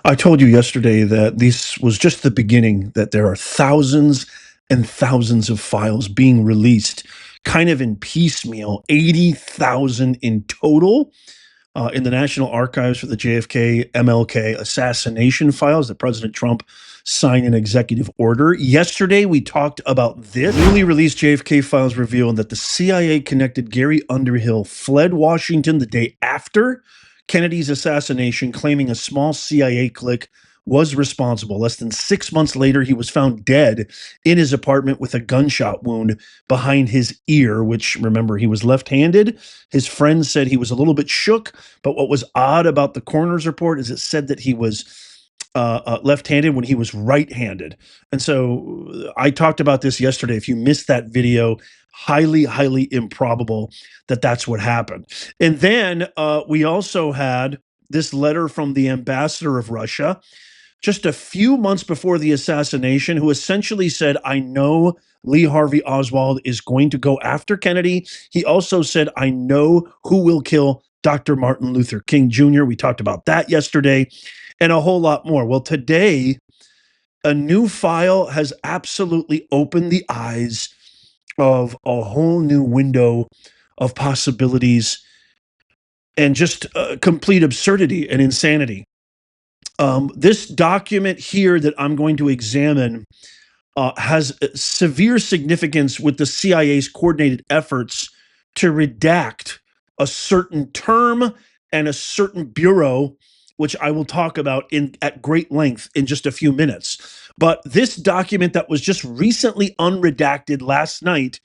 I told you yesterday that this was just the beginning, that there are thousands and thousands of files being released kind of in piecemeal, 80,000 in total in the National Archives for the JFK MLK assassination files that President Trump signed an executive order. Yesterday, we talked about this. Newly released JFK files reveal that the CIA connected Gary Underhill fled Washington the day after Kennedy's assassination, claiming a small CIA clique was responsible. Less than 6 months later, he was found dead in his apartment with a gunshot wound behind his ear, which, remember, he was left-handed. His friends said he was a little bit shook, but what was odd about the coroner's report is it said that he was left-handed when he was right-handed. And so I talked about this yesterday. If you missed that video, highly improbable that that's what happened. And then we also had this letter from the ambassador of Russia just a few months before the assassination, who essentially said, I know Lee Harvey Oswald is going to go after Kennedy. He also said, I know who will kill Dr. Martin Luther King Jr. We talked about that yesterday and a whole lot more. Well, today, a new file has absolutely opened the eyes of a whole new window of possibilities and just complete absurdity and insanity. This document here that I'm going to examine has severe significance with the CIA's coordinated efforts to redact a certain term and a certain bureau, which I will talk about at great length in just a few minutes. But this document that was just recently unredacted last night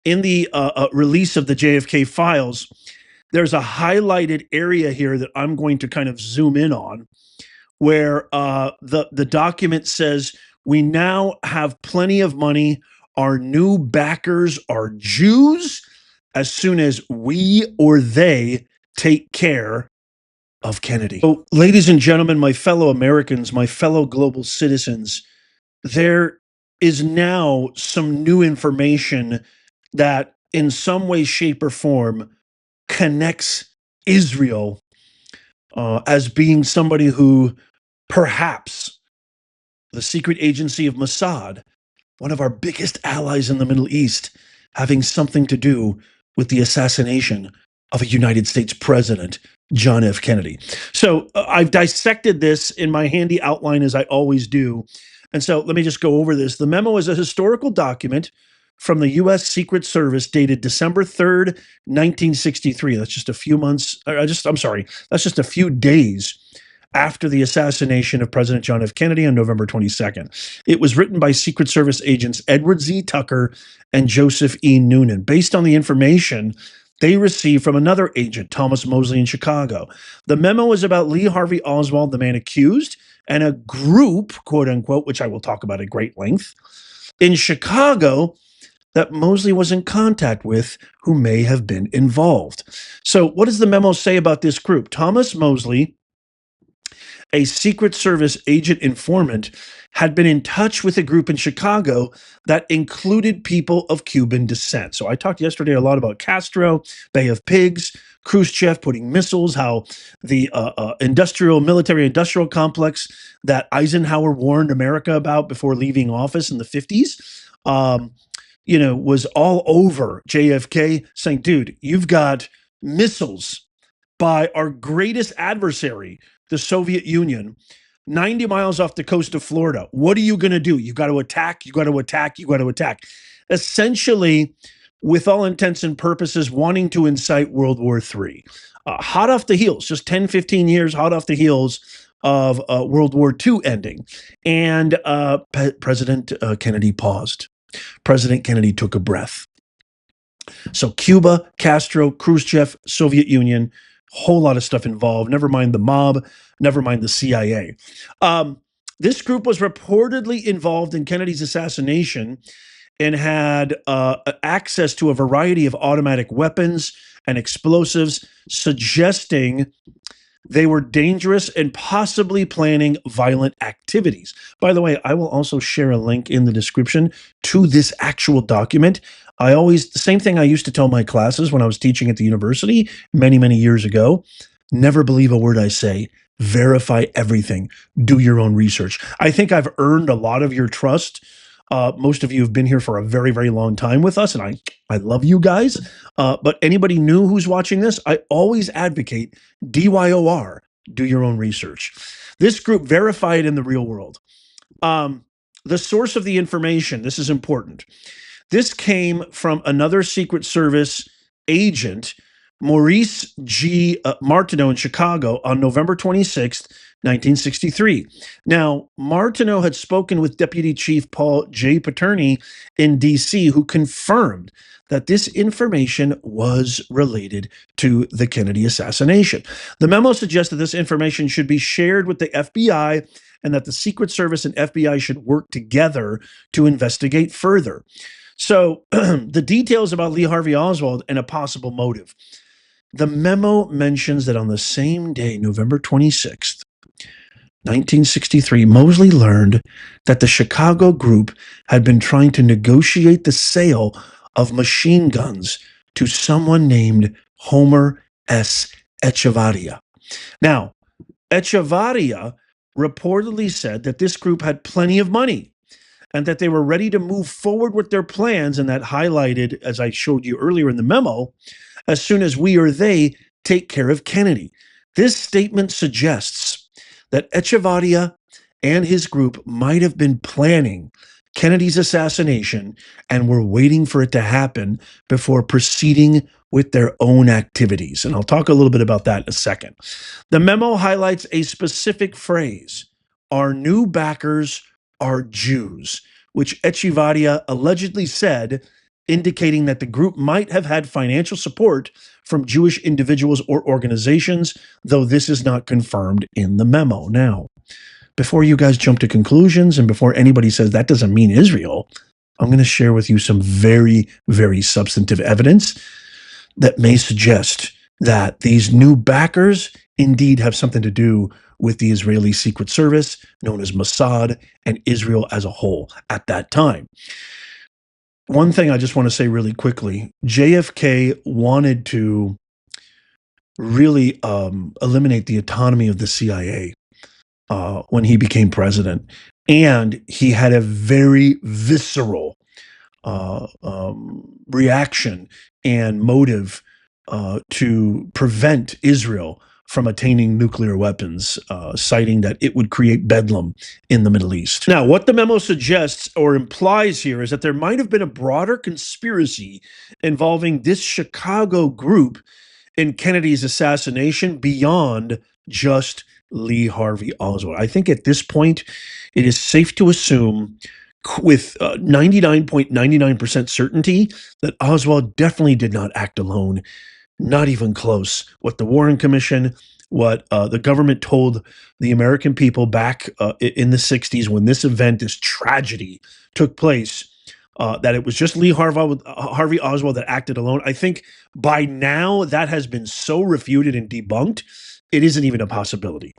in the release of the JFK files, there's a highlighted area here that I'm going to kind of zoom in on, where the document says, we now have plenty of money. Our new backers are Jews as soon as we or they take care of Kennedy. So, ladies and gentlemen, my fellow Americans, my fellow global citizens, there is now some new information that in some way, shape, or form connects Israel as being somebody who perhaps the secret agency of Mossad, one of our biggest allies in the Middle East, having something to do with the assassination of a United States president, John F. Kennedy. So I've dissected this in my handy outline, as I always do. And so let me just go over this. The memo is a historical document from the U.S. Secret Service dated December 3rd, 1963. That's just a few months, that's just a few days after the assassination of President John F. Kennedy on November 22nd. It was written by Secret Service agents Edward Z. Tucker and Joseph E. Noonan, based on the information they received from another agent, Thomas Mosley, in Chicago. The memo is about Lee Harvey Oswald, the man accused, and a group, quote unquote, which I will talk about at great length, in Chicago that Mosley was in contact with, who may have been involved. So what does the memo say about this group? Thomas Mosley, a Secret Service agent informant, had been in touch with a group in Chicago that included people of Cuban descent. So I talked yesterday a lot about Castro, Bay of Pigs, Khrushchev putting missiles, how the military-industrial complex that Eisenhower warned America about before leaving office in the 50s, was all over JFK, saying, dude, you've got missiles by our greatest adversary, the Soviet Union, 90 miles off the coast of Florida. What are you going to do? You got to attack, you got to attack, you got to attack. Essentially, with all intents and purposes, wanting to incite World War III. Hot off the heels, just 10, 15 years hot off the heels of World War II ending. And President Kennedy paused. President Kennedy took a breath. So Cuba, Castro, Khrushchev, Soviet Union, whole lot of stuff involved. Never mind the mob, never mind the CIA. This group was reportedly involved in Kennedy's assassination and had access to a variety of automatic weapons and explosives, suggesting they were dangerous and possibly planning violent activities. By the way, I will also share a link in the description to this actual document. The same thing I used to tell my classes when I was teaching at the university many years ago. Never believe a word I say. Verify everything. Do your own research. I think I've earned a lot of your trust. Most of you have been here for a very, very long time with us, and I love you guys. But anybody new who's watching this, I always advocate DYOR, do your own research. This group verified in the real world. The source of the information, this is important. This came from another Secret Service agent, Maurice G. Martineau in Chicago on November 26th, 1963. Now, Martineau had spoken with Deputy Chief Paul J. Paterni in D.C., who confirmed that this information was related to the Kennedy assassination. The memo suggests that this information should be shared with the FBI and that the Secret Service and FBI should work together to investigate further. So the details about Lee Harvey Oswald and a possible motive. The memo mentions that on the same day, November 26th, 1963, Mosley learned that the Chicago group had been trying to negotiate the sale of machine guns to someone named Homer S. Echevarria. Now, Echevarria reportedly said that this group had plenty of money and that they were ready to move forward with their plans, and that highlighted, as I showed you earlier in the memo, as soon as we or they take care of Kennedy. This statement suggests that Echevarria and his group might have been planning Kennedy's assassination and were waiting for it to happen before proceeding with their own activities. And I'll talk a little bit about that in a second. The memo highlights a specific phrase: our new backers are Jews, which Echevarria allegedly said, indicating that the group might have had financial support from Jewish individuals or organizations, though this is not confirmed in the memo. Now, before you guys jump to conclusions and before anybody says that doesn't mean Israel, I'm going to share with you some very, very substantive evidence that may suggest that these new backers indeed have something to do with the Israeli Secret Service, known as Mossad, and Israel as a whole at that time. One thing I just want to say really quickly, JFK wanted to really eliminate the autonomy of the CIA when he became president. And he had a very visceral reaction and motive to prevent Israel from attaining nuclear weapons, citing that it would create bedlam in the Middle East. Now, what the memo suggests or implies here is that there might have been a broader conspiracy involving this Chicago group in Kennedy's assassination beyond just Lee Harvey Oswald. I think at this point, it is safe to assume with 99.99% certainty that Oswald definitely did not act alone. Not even close. What the Warren Commission, what the government told the American people back in the 60s when this event, this tragedy took place, that it was just Lee Harvey Oswald that acted alone. I think by now that has been so refuted and debunked, it isn't even a possibility.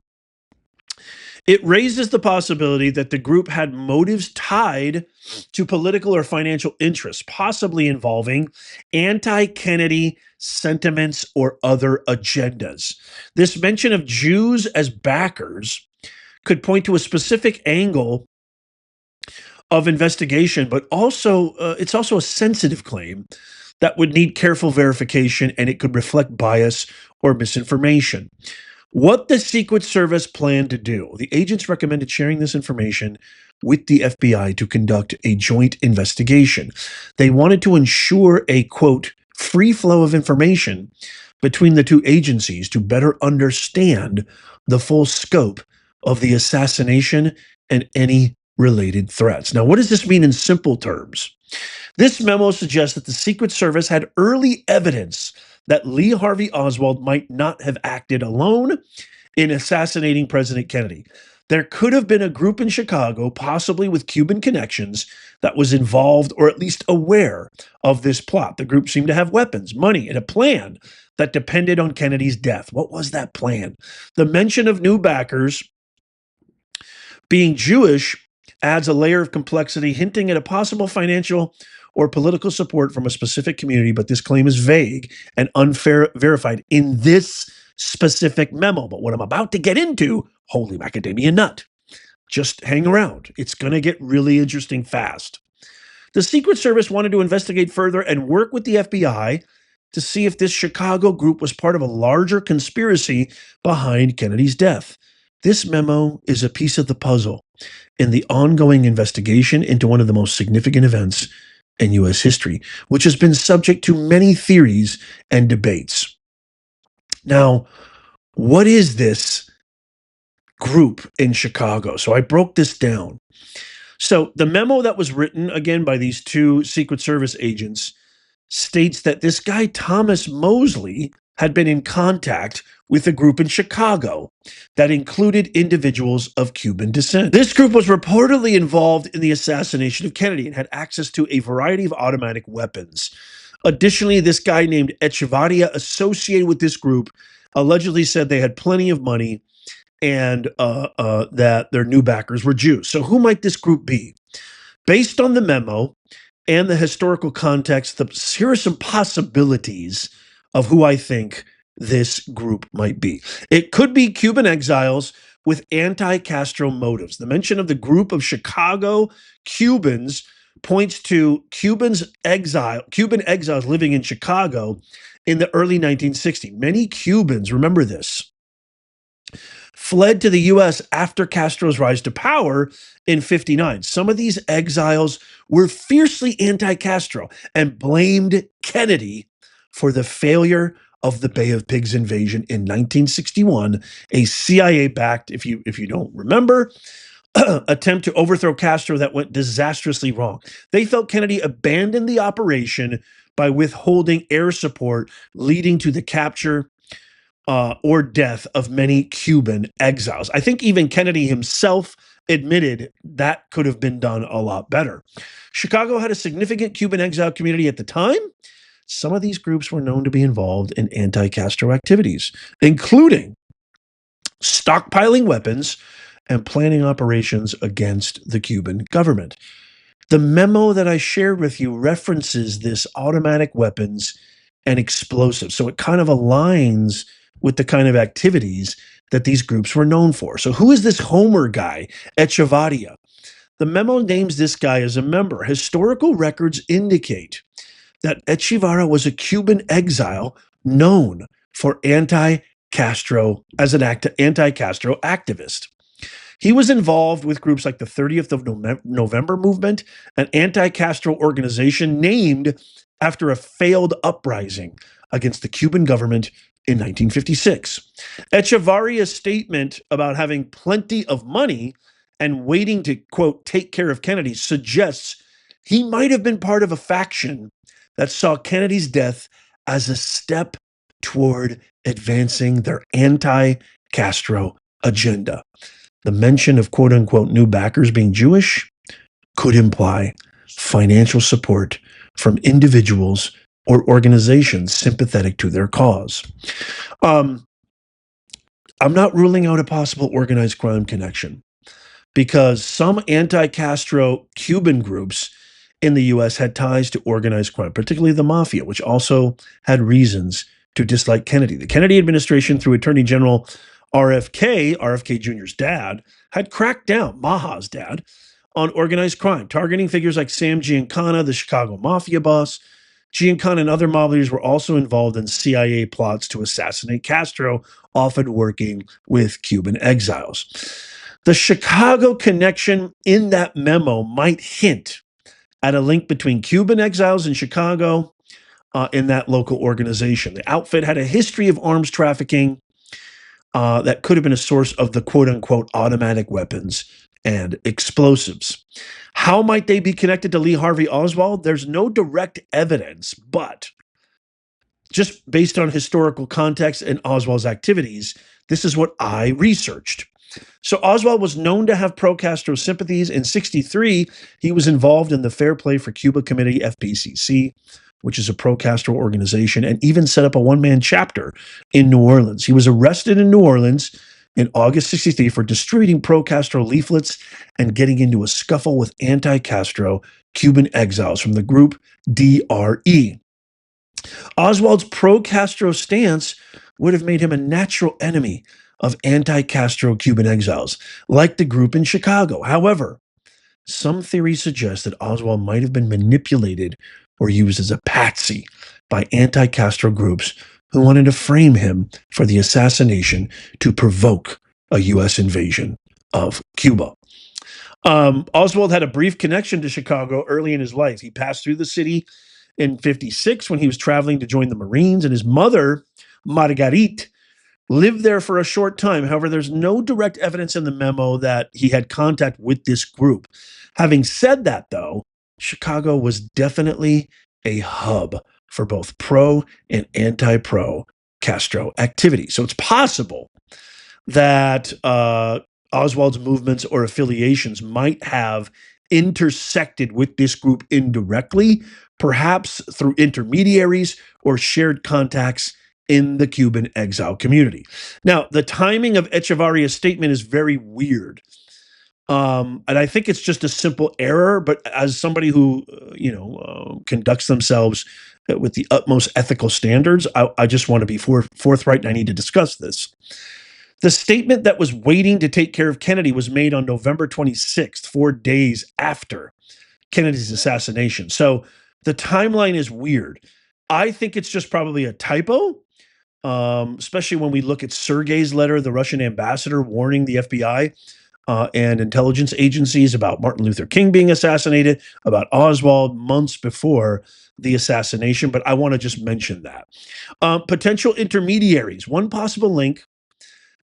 It raises the possibility that the group had motives tied to political or financial interests, possibly involving anti-Kennedy sentiments or other agendas. This mention of Jews as backers could point to a specific angle of investigation, but also it's also a sensitive claim that would need careful verification, and it could reflect bias or misinformation. What the Secret Service planned to do, the agents recommended sharing this information with the FBI to conduct a joint investigation. They wanted to ensure a, quote, free flow of information between the two agencies to better understand the full scope of the assassination and any related threats. Now, what does this mean in simple terms? This memo suggests that the Secret Service had early evidence that Lee Harvey Oswald might not have acted alone in assassinating President Kennedy. There could have been a group in Chicago, possibly with Cuban connections, that was involved or at least aware of this plot. The group seemed to have weapons, money, and a plan that depended on Kennedy's death. What was that plan? The mention of new backers being Jewish adds a layer of complexity, hinting at a possible financial or political support from a specific community, but this claim is vague and unverified in this specific memo. But what I'm about to get into, holy macadamia nut, just hang around. It's going to get really interesting fast. The Secret Service wanted to investigate further and work with the FBI to see if this Chicago group was part of a larger conspiracy behind Kennedy's death. This memo is a piece of the puzzle in the ongoing investigation into one of the most significant events in U.S. history, which has been subject to many theories and debates. Now, what is this group in Chicago? So I broke this down. So the memo that was written, again, by these two Secret Service agents states that this guy, Thomas Mosley, had been in contact with a group in Chicago that included individuals of Cuban descent. This group was reportedly involved in the assassination of Kennedy and had access to a variety of automatic weapons. Additionally, this guy named Echevarria, associated with this group, allegedly said they had plenty of money and that their new backers were Jews. So who might this group be? Based on the memo and the historical context, here are some possibilities of who I think this group might be. It could be Cuban exiles with anti-Castro motives. The mention of the group of Chicago Cubans points to Cuban exiles living in Chicago in the early 1960s. Many Cubans, remember this, fled to the U.S. after Castro's rise to power in 59. Some of these exiles were fiercely anti-Castro and blamed Kennedy for the failure of the Bay of Pigs invasion in 1961, a CIA-backed, if you don't remember, attempt to overthrow Castro that went disastrously wrong. They felt Kennedy abandoned the operation by withholding air support, leading to the capture or death of many Cuban exiles. I think even Kennedy himself admitted that could have been done a lot better. Chicago had a significant Cuban exile community at the time. Some of these groups were known to be involved in anti-Castro activities, including stockpiling weapons and planning operations against the Cuban government. The memo that I shared with you references this automatic weapons and explosives. So it kind of aligns with the kind of activities that these groups were known for. So who is this Homer guy, Echevarria? The memo names this guy as a member. Historical records indicate that Echevarria was a Cuban exile known for anti-Castro as an anti-Castro activist. He was involved with groups like the 30th of November movement, an anti-Castro organization named after a failed uprising against the Cuban government in 1956. Echevarria's statement about having plenty of money and waiting to, quote, take care of Kennedy suggests he might have been part of a faction that saw Kennedy's death as a step toward advancing their anti-Castro agenda. The mention of quote unquote new backers being Jewish could imply financial support from individuals or organizations sympathetic to their cause. I'm not ruling out a possible organized crime connection because some anti-Castro Cuban groups in the US had ties to organized crime, particularly the mafia, which also had reasons to dislike Kennedy. The Kennedy administration, through Attorney General RFK Jr.'s dad, had cracked down, Maha's dad, on organized crime, targeting figures like Sam Giancana, the Chicago mafia boss. Giancana and other mob leaders were also involved in CIA plots to assassinate Castro, often working with Cuban exiles. The Chicago connection in that memo might hint at a link between Cuban exiles in Chicago in that local organization. The outfit had a history of arms trafficking that could have been a source of the quote-unquote automatic weapons and explosives. How might they be connected to Lee Harvey Oswald? There's no direct evidence, but just based on historical context and Oswald's activities, this is what I researched. So Oswald was known to have pro-Castro sympathies. In 1963, he was involved in the Fair Play for Cuba Committee, FPCC, which is a pro-Castro organization, and even set up a one-man chapter in New Orleans. He was arrested in New Orleans in August 1963 for distributing pro-Castro leaflets and getting into a scuffle with anti-Castro Cuban exiles from the group DRE. Oswald's pro-Castro stance would have made him a natural enemy of anti-Castro Cuban exiles, like the group in Chicago. However, some theories suggest that Oswald might have been manipulated or used as a patsy by anti-Castro groups who wanted to frame him for the assassination to provoke a U.S. invasion of Cuba. Oswald had a brief connection to Chicago early in his life. He passed through the city in 56 when he was traveling to join the Marines, and his mother, Marguerite, lived there for a short time. However, there's no direct evidence in the memo that he had contact with this group. Having said that, though, Chicago was definitely a hub for both pro and anti-pro Castro activity. So it's possible that Oswald's movements or affiliations might have intersected with this group indirectly, perhaps through intermediaries or shared contacts in the Cuban exile community. Now, the timing of Echevarria's statement is very weird. And I think it's just a simple error, but as somebody who, conducts themselves with the utmost ethical standards, I just want to be forthright, and I need to discuss this. The statement that was waiting to take care of Kennedy was made on November 26th, 4 days after Kennedy's assassination. So the timeline is weird. I think it's just probably a typo, especially when we look at Sergei's letter, the Russian ambassador, warning the FBI and intelligence agencies about Martin Luther King being assassinated, about Oswald months before the assassination. But I want to just mention that. Potential intermediaries. One possible link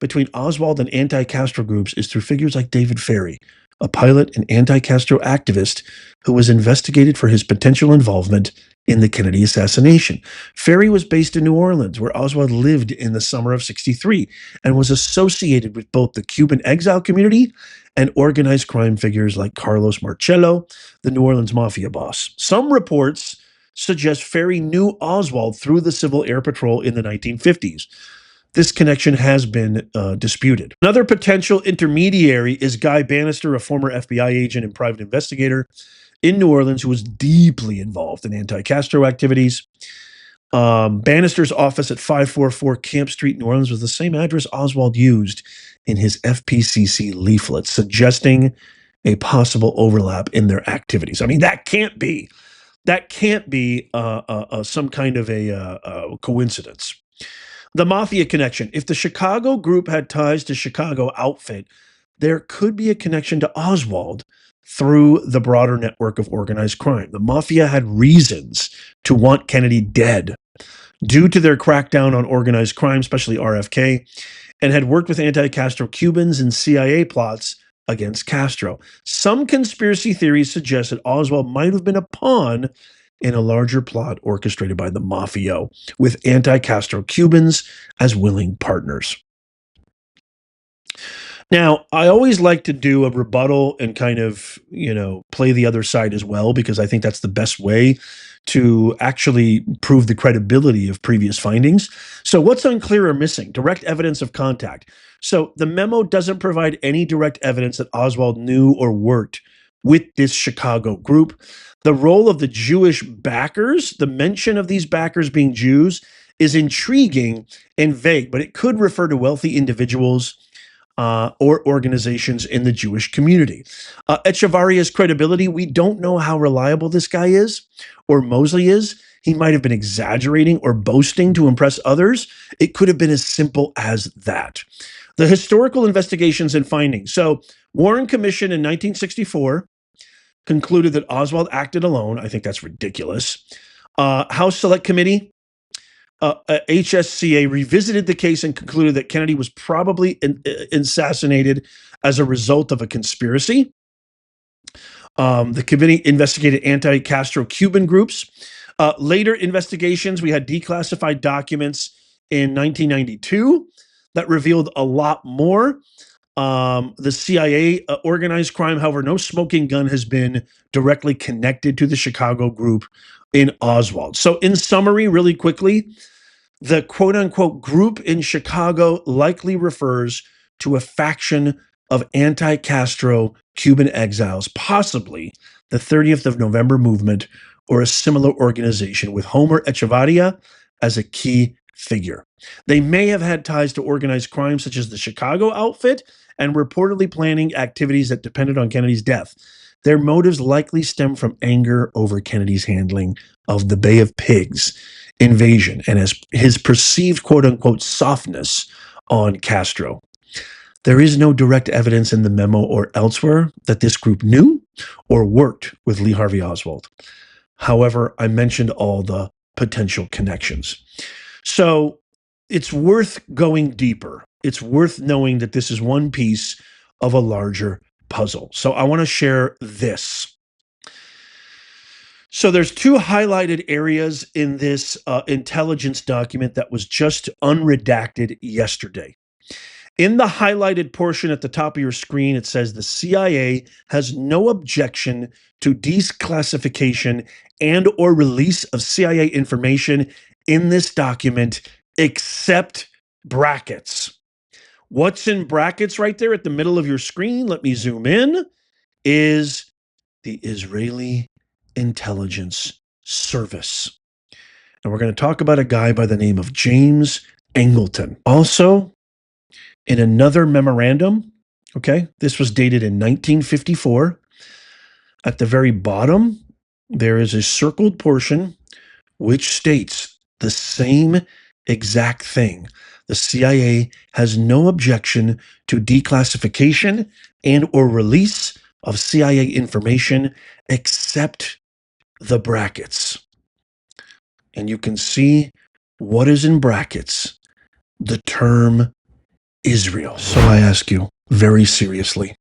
between Oswald and anti-Castro groups is through figures like David Ferry, a pilot and anti-Castro activist who was investigated for his potential involvement in the Kennedy assassination. Ferry was based in New Orleans, where Oswald lived in the summer of '63, and was associated with both the Cuban exile community and organized crime figures like Carlos Marcello, the New Orleans mafia boss. Some reports suggest Ferry knew Oswald through the Civil Air Patrol in the 1950s. This connection has been disputed. Another potential intermediary is Guy Bannister, a former FBI agent and private investigator in New Orleans who was deeply involved in anti-Castro activities. Bannister's office at 544 Camp Street, New Orleans, was the same address Oswald used in his FPCC leaflet, suggesting a possible overlap in their activities. I mean, that can't be some kind of a coincidence. The mafia connection. If the Chicago group had ties to Chicago outfit, there could be a connection to Oswald through the broader network of organized crime. The mafia had reasons to want Kennedy dead due to their crackdown on organized crime, especially RFK, and had worked with anti-Castro Cubans and CIA plots against Castro. Some conspiracy theories suggest that Oswald might have been a pawn in a larger plot orchestrated by the mafia, with anti-Castro Cubans as willing partners. Now, I always like to do a rebuttal and kind of, play the other side as well, because I think that's the best way to actually prove the credibility of previous findings. So what's unclear or missing? Direct evidence of contact. So the memo doesn't provide any direct evidence that Oswald knew or worked with this Chicago group. The role of the Jewish backers, the mention of these backers being Jews, is intriguing and vague, but it could refer to wealthy individuals or organizations in the Jewish community. Echevarria's credibility, we don't know how reliable this guy is, or Mosley is. He might have been exaggerating or boasting to impress others. It could have been as simple as that. The historical investigations and findings. So, Warren Commission in 1964 concluded that Oswald acted alone. I think that's ridiculous. House Select Committee, HSCA, revisited the case and concluded that Kennedy was probably assassinated as a result of a conspiracy. The committee investigated anti-Castro Cuban groups. Later investigations, we had declassified documents in 1992 that revealed a lot more. The CIA organized crime, however, no smoking gun has been directly connected to the Chicago group in Oswald. So in summary, really quickly, the quote-unquote group in Chicago likely refers to a faction of anti-Castro Cuban exiles, possibly the 30th of November movement or a similar organization with Homer Echevarria as a key figure. They may have had ties to organized crime such as the Chicago outfit and reportedly planning activities that depended on Kennedy's death. Their motives likely stem from anger over Kennedy's handling of the Bay of Pigs invasion and his perceived quote-unquote softness on Castro. There is no direct evidence in the memo or elsewhere that this group knew or worked with Lee Harvey Oswald. However, I mentioned all the potential connections. So it's worth going deeper. It's worth knowing that this is one piece of a larger puzzle. So I want to share this. So there's two highlighted areas in this intelligence document that was just unredacted yesterday. In the highlighted portion at the top of your screen, it says the CIA has no objection to declassification and or release of CIA information in this document, except brackets. What's in brackets right there at the middle of your screen? Let me zoom in. Is the Israeli Intelligence Service. And we're going to talk about a guy by the name of James Angleton. Also, in another memorandum, okay, this was dated in 1954. At the very bottom, there is a circled portion which states the same exact thing. The CIA has no objection to declassification and or release of CIA information except the brackets. And you can see what is in brackets, the term Israel. So I ask you very seriously,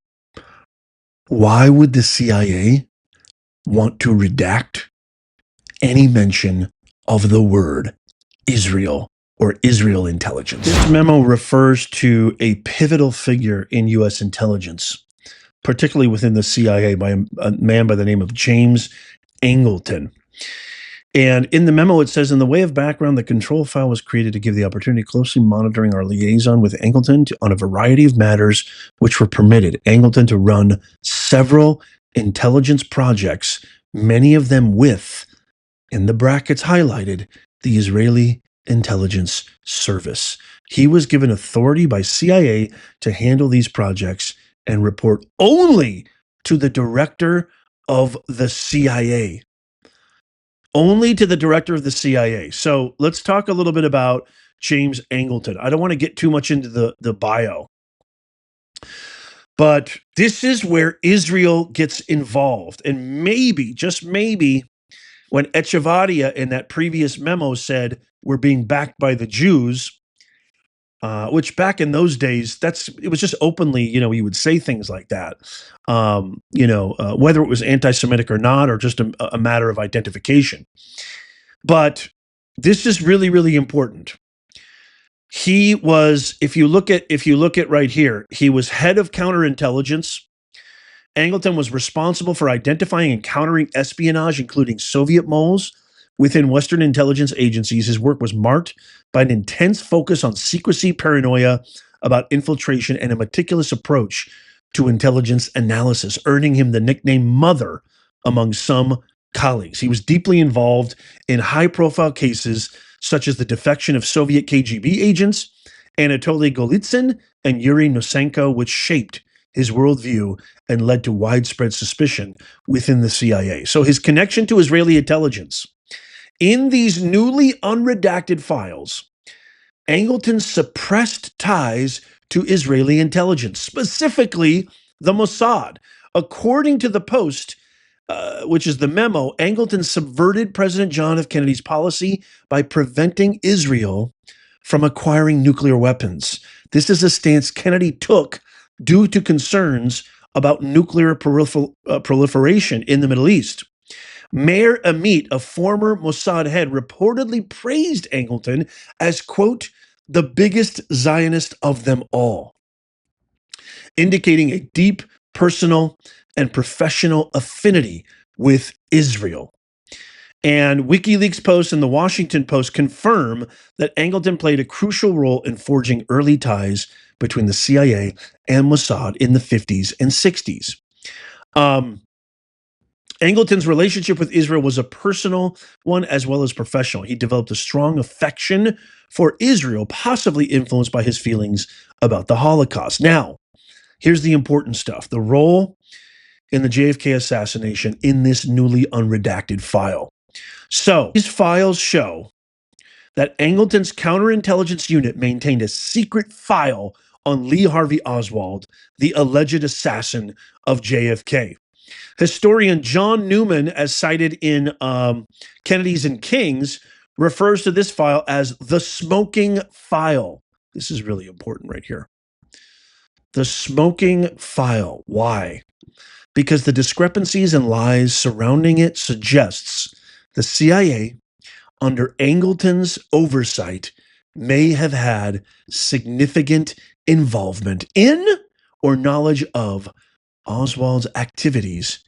why would the CIA want to redact any mention of the word Israel or Israel intelligence? This memo refers to a pivotal figure in U.S. intelligence, particularly within the CIA, by a man by the name of James Angleton. And in the memo, it says, in the way of background, the control file was created to give the opportunity closely monitoring our liaison with Angleton on a variety of matters which were permitted Angleton to run several intelligence projects, many of them with, in the brackets highlighted, the Israeli Intelligence Service. He was given authority by CIA to handle these projects and report only to the director of the CIA. Only to the director of the CIA. So let's talk a little bit about James Angleton. I don't want to get too much into the bio, but this is where Israel gets involved. And maybe, just maybe, when Echevarria in that previous memo said we're being backed by the Jews, which back in those days, it was just openly, he would say things like that, whether it was anti-Semitic or not, or just a matter of identification. But this is really, really important. He was, if you look at right here, he was head of counterintelligence. Angleton was responsible for identifying and countering espionage, including Soviet moles, within Western intelligence agencies. His work was marked by an intense focus on secrecy, paranoia about infiltration, and a meticulous approach to intelligence analysis, earning him the nickname Mother among some colleagues. He was deeply involved in high-profile cases such as the defection of Soviet KGB agents, Anatoly Golitsyn, and Yuri Nosenko, which shaped his worldview and led to widespread suspicion within the CIA. So his connection to Israeli intelligence. In these newly unredacted files, Angleton suppressed ties to Israeli intelligence, specifically the Mossad. According to the Post, which is the memo, Angleton subverted President John F. Kennedy's policy by preventing Israel from acquiring nuclear weapons. This is a stance Kennedy took due to concerns about nuclear proliferation in the Middle East. Meir Amit, a former Mossad head, reportedly praised Angleton as, quote, the biggest Zionist of them all, indicating a deep personal and professional affinity with Israel. And WikiLeaks Post and the Washington Post confirm that Angleton played a crucial role in forging early ties between the CIA and Mossad in the 50s and 60s. Angleton's relationship with Israel was a personal one as well as professional. He developed a strong affection for Israel, possibly influenced by his feelings about the Holocaust. Now, here's the important stuff. The role in the JFK assassination in this newly unredacted file. So, these files show that Angleton's counterintelligence unit maintained a secret file on Lee Harvey Oswald, the alleged assassin of JFK. Historian John Newman, as cited in Kennedy's and King's, refers to this file as the smoking file. This is really important right here. The smoking file. Why? Because the discrepancies and lies surrounding it suggests the CIA, under Angleton's oversight, may have had significant involvement in or knowledge of Oswald's activities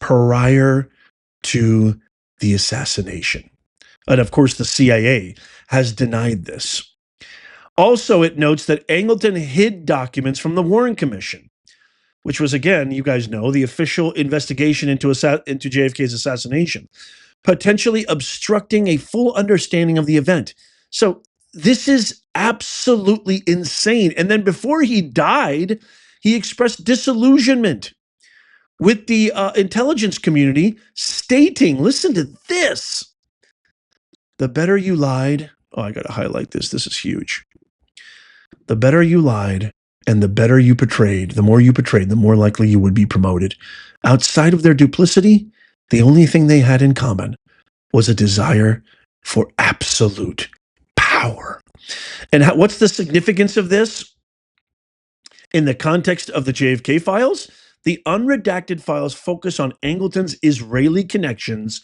prior to the assassination. And of course, the CIA has denied this. Also, it notes that Angleton hid documents from the Warren Commission, which was, again, you guys know, the official investigation into JFK's assassination, potentially obstructing a full understanding of the event. So this is absolutely insane. And then before he died, he expressed disillusionment with the intelligence community, stating, listen to this, the better you lied. Oh, I got to highlight this. This is huge. The better you lied and the better you portrayed, the more you portrayed, the more likely you would be promoted. Outside of their duplicity, the only thing they had in common was a desire for absolute power. And what's the significance of this in the context of the JFK files? The unredacted files focus on Angleton's Israeli connections,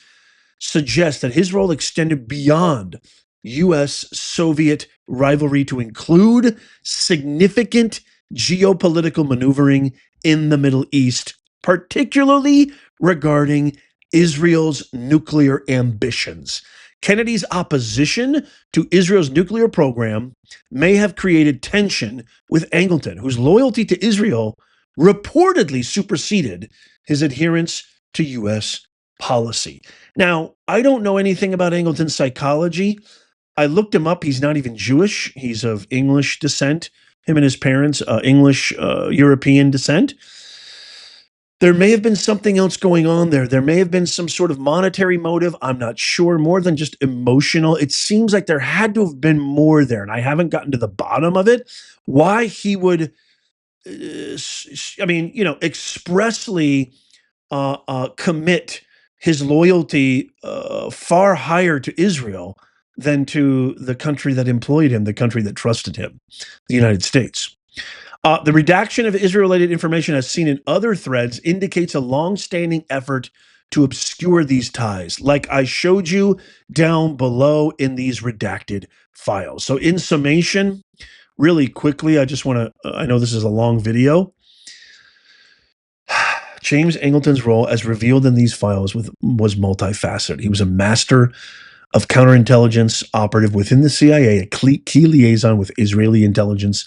suggest that his role extended beyond U.S.-Soviet rivalry to include significant geopolitical maneuvering in the Middle East, particularly regarding Israel's nuclear ambitions. Kennedy's opposition to Israel's nuclear program may have created tension with Angleton, whose loyalty to Israel reportedly superseded his adherence to U.S. policy. Now, I don't know anything about Angleton's psychology. I looked him up. He's not even Jewish. He's of English descent. Him and his parents, English European descent. There may have been something else going on there. There may have been some sort of monetary motive. I'm not sure, more than just emotional. It seems like there had to have been more there, and I haven't gotten to the bottom of it. Why he would, expressly commit his loyalty far higher to Israel than to the country that employed him, the country that trusted him, the United States. The redaction of Israel-related information, as seen in other threads, indicates a long-standing effort to obscure these ties, like I showed you down below in these redacted files. So in summation, really quickly, I just want to, I know this is a long video. James Angleton's role, as revealed in these files, was multifaceted. He was a master of counterintelligence operative within the CIA, a key liaison with Israeli intelligence,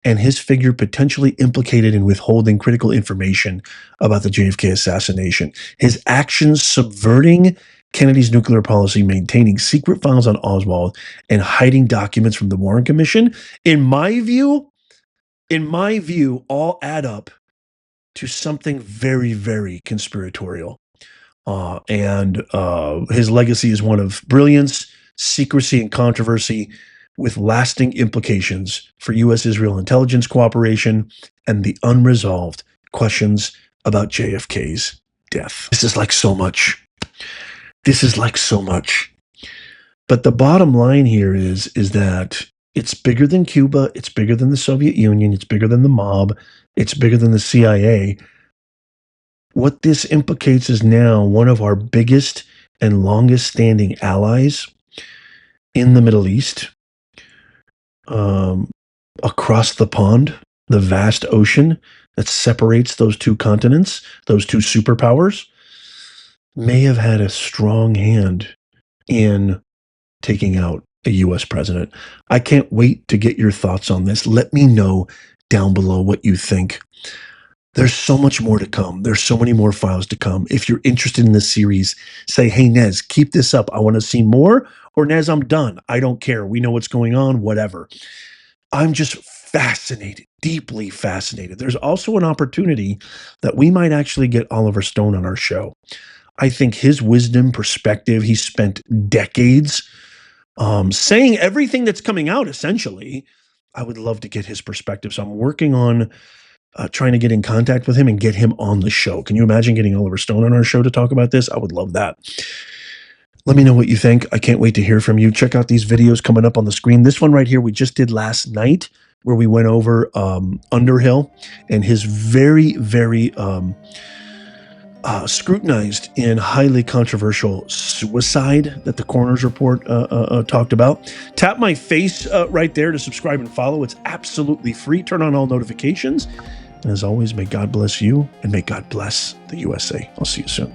and his figure potentially implicated in withholding critical information about the JFK assassination. His actions subverting Kennedy's nuclear policy, maintaining secret files on Oswald, and hiding documents from the Warren Commission, in my view, all add up to something very, very conspiratorial. And his legacy is one of brilliance, secrecy, and controversy, with lasting implications for U.S.-Israel intelligence cooperation and the unresolved questions about JFK's death. This is like so much. This is like so much. But the bottom line here is that it's bigger than Cuba, it's bigger than the Soviet Union, it's bigger than the mob, it's bigger than the CIA. What this implicates is now one of our biggest and longest standing allies in the Middle East, across the pond, the vast ocean that separates those two continents, those two superpowers, may have had a strong hand in taking out a U.S. president. I can't wait to get your thoughts on this. Let me know down below what you think. There's so much more to come. There's so many more files to come. If you're interested in this series, say, hey, Nez, keep this up. I want to see more. Or Nez, I'm done. I don't care. We know what's going on, whatever. I'm just fascinated, deeply fascinated. There's also an opportunity that we might actually get Oliver Stone on our show. I think his wisdom, perspective, he spent decades saying everything that's coming out, essentially. I would love to get his perspective. So I'm working on trying to get in contact with him and get him on the show. Can you imagine getting Oliver Stone on our show to talk about this? I would love that. Let me know what you think. I can't wait to hear from you. Check out these videos coming up on the screen. This one right here we just did last night, where we went over Underhill and his very, very scrutinized and highly controversial suicide that the coroner's report talked about. Tap my face right there to subscribe and follow. It's absolutely free. Turn on all notifications. And as always, may God bless you and may God bless the USA. I'll see you soon.